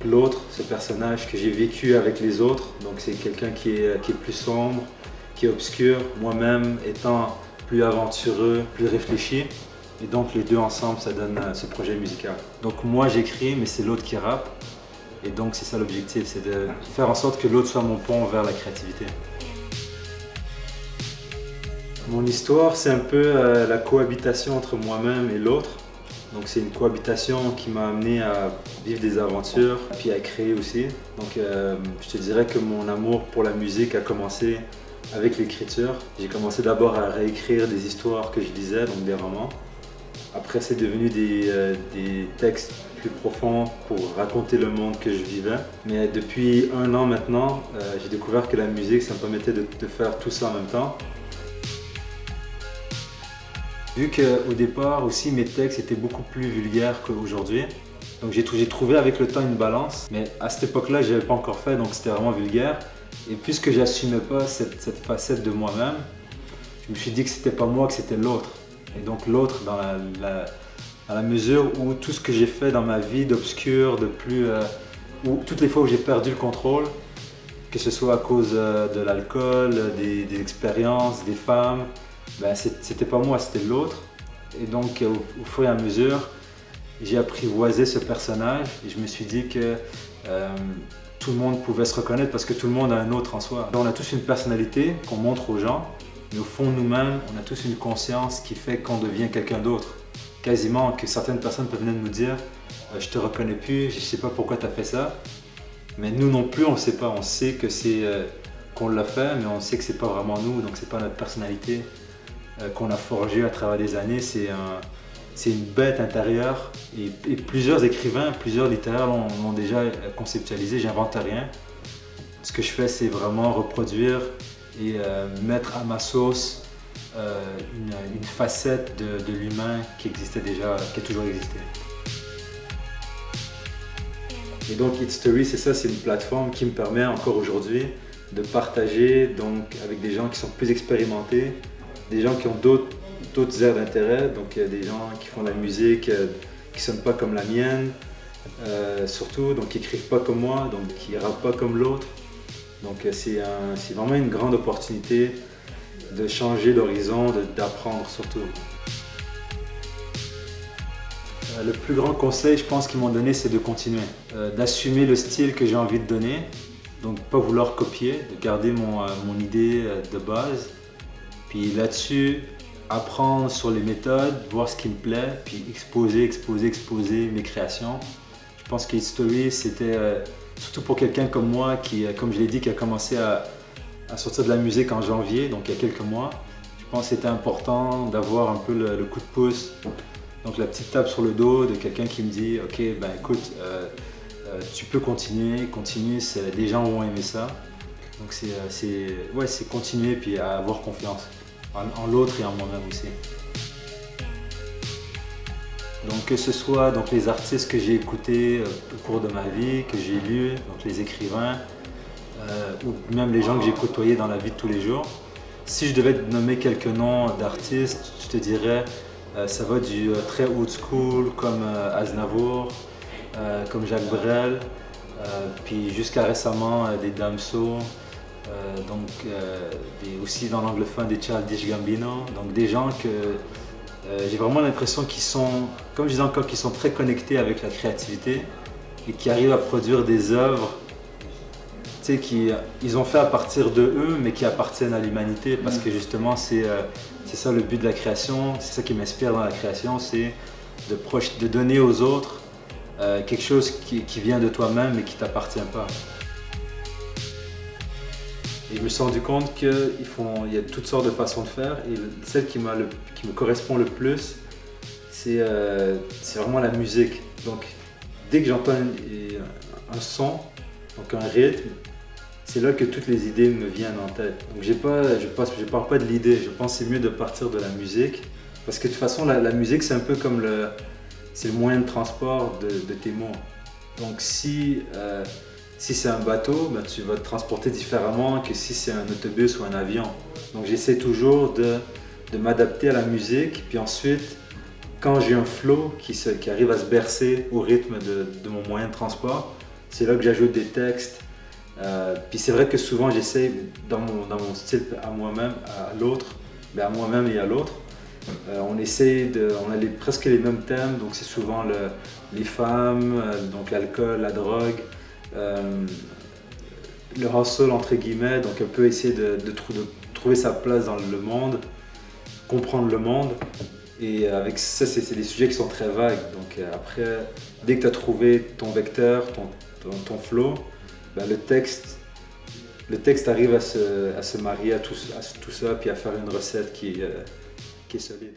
l'autre, ce personnage que j'ai vécu avec les autres, donc c'est quelqu'un qui est plus sombre, qui est obscur, moi-même étant plus aventureux, plus réfléchi. Et donc les deux ensemble, ça donne ce projet musical. Donc moi j'écris, mais c'est l'autre qui rappe. Et donc c'est ça l'objectif, c'est de faire en sorte que l'autre soit mon pont vers la créativité. Mon histoire, c'est un peu la cohabitation entre moi-même et l'autre. Donc c'est une cohabitation qui m'a amené à vivre des aventures, puis à créer aussi. Donc je te dirais que mon amour pour la musique a commencé avec l'écriture. J'ai commencé d'abord à réécrire des histoires que je lisais, donc des romans. Après c'est devenu des textes plus profonds pour raconter le monde que je vivais. Mais depuis 1 an maintenant, j'ai découvert que la musique, ça me permettait de faire tout ça en même temps. Vu qu'au départ aussi mes textes étaient beaucoup plus vulgaires qu'aujourd'hui, donc j'ai trouvé avec le temps une balance, mais à cette époque-là je n'avais pas encore fait, donc c'était vraiment vulgaire. Et puisque j'assumais pas cette facette de moi-même, je me suis dit que c'était pas moi, que c'était l'autre. Et donc l'autre dans la mesure où tout ce que j'ai fait dans ma vie d'obscur, où toutes les fois où j'ai perdu le contrôle, que ce soit à cause de l'alcool, des expériences, des femmes, ben c'était pas moi, c'était l'autre. Et donc au fur et à mesure, j'ai apprivoisé ce personnage et je me suis dit que tout le monde pouvait se reconnaître parce que tout le monde a un autre en soi. On a tous une personnalité qu'on montre aux gens, mais au fond de nous-mêmes, on a tous une conscience qui fait qu'on devient quelqu'un d'autre. Quasiment que certaines personnes peuvent venir nous dire « je te reconnais plus, je sais pas pourquoi tu as fait ça ». Mais nous non plus, on ne sait pas. On sait que c'est qu'on l'a fait, mais on sait que c'est pas vraiment nous, donc c'est pas notre personnalité qu'on a forgée à travers des années. C'est une bête intérieure et plusieurs écrivains, plusieurs littéraires l'ont déjà conceptualisé. J'invente rien. Ce que je fais, c'est vraiment reproduire et mettre à ma sauce une facette de l'humain qui existait déjà, qui a toujours existé. Et donc It's Story, c'est ça, c'est une plateforme qui me permet encore aujourd'hui de partager donc, avec des gens qui sont plus expérimentés, des gens qui ont d'autres aires d'intérêt, donc des gens qui font de la musique qui ne sonnent pas comme la mienne, surtout, donc qui n'écrivent pas comme moi, donc qui ne rappent pas comme l'autre. Donc c'est vraiment une grande opportunité de changer d'horizon, d'apprendre surtout. Le plus grand conseil, je pense, qu'ils m'ont donné, c'est de continuer, d'assumer le style que j'ai envie de donner, donc pas vouloir copier, de garder mon idée de base, puis là-dessus, apprendre sur les méthodes, voir ce qui me plaît, puis exposer mes créations. Je pense que It's Story, c'était surtout pour quelqu'un comme moi qui, comme je l'ai dit, qui a commencé à sortir de la musique en janvier, donc il y a quelques mois. Je pense que c'était important d'avoir un peu le coup de pouce. Donc la petite tape sur le dos de quelqu'un qui me dit « Ok, ben écoute, tu peux continue, les gens vont aimer ça. » Donc c'est continuer puis à avoir confiance en l'autre et en moi-même aussi. Donc que ce soit donc, les artistes que j'ai écoutés au cours de ma vie, que j'ai lus, donc les écrivains, ou même les gens que j'ai côtoyés dans la vie de tous les jours. Si je devais te nommer quelques noms d'artistes, je te dirais ça va du très old school comme Aznavour, comme Jacques Brel, puis jusqu'à récemment des Damso, aussi dans l'anglophone des Childish Gambino, donc des gens que j'ai vraiment l'impression qu'ils sont, comme je disais encore, qu'ils sont très connectés avec la créativité et qui arrivent à produire des œuvres qu'ils ont fait à partir de eux, mais qui appartiennent à l'humanité, parce que justement c'est ça le but de la création, c'est ça qui m'inspire dans la création, c'est de donner aux autres quelque chose qui vient de toi-même mais qui ne t'appartient pas. Et je me suis rendu compte qu'il y a toutes sortes de façons de faire, et celle qui me correspond le plus, c'est vraiment la musique. Donc dès que j'entends un son, donc un rythme, c'est là que toutes les idées me viennent en tête. Donc je pars pas de l'idée, je pense que c'est mieux de partir de la musique. Parce que de toute façon, la musique, c'est un peu comme le moyen de transport de tes mots. Donc si c'est un bateau, ben, tu vas te transporter différemment que si c'est un autobus ou un avion. Donc j'essaie toujours de m'adapter à la musique, puis ensuite, quand j'ai un flow qui arrive à se bercer au rythme de mon moyen de transport, c'est là que j'ajoute des textes. Puis c'est vrai que souvent j'essaye dans mon style à moi-même, à l'autre, à moi-même et à l'autre, on a presque les mêmes thèmes, donc c'est souvent les femmes, donc l'alcool, la drogue, le hustle entre guillemets, donc un peu essayer de trouver sa place dans le monde, comprendre le monde. Et avec ça, c'est des sujets qui sont très vagues. Donc après, dès que tu as trouvé ton vecteur, ton flow, le texte arrive à se marier à tout ça, puis à faire une recette qui est solide.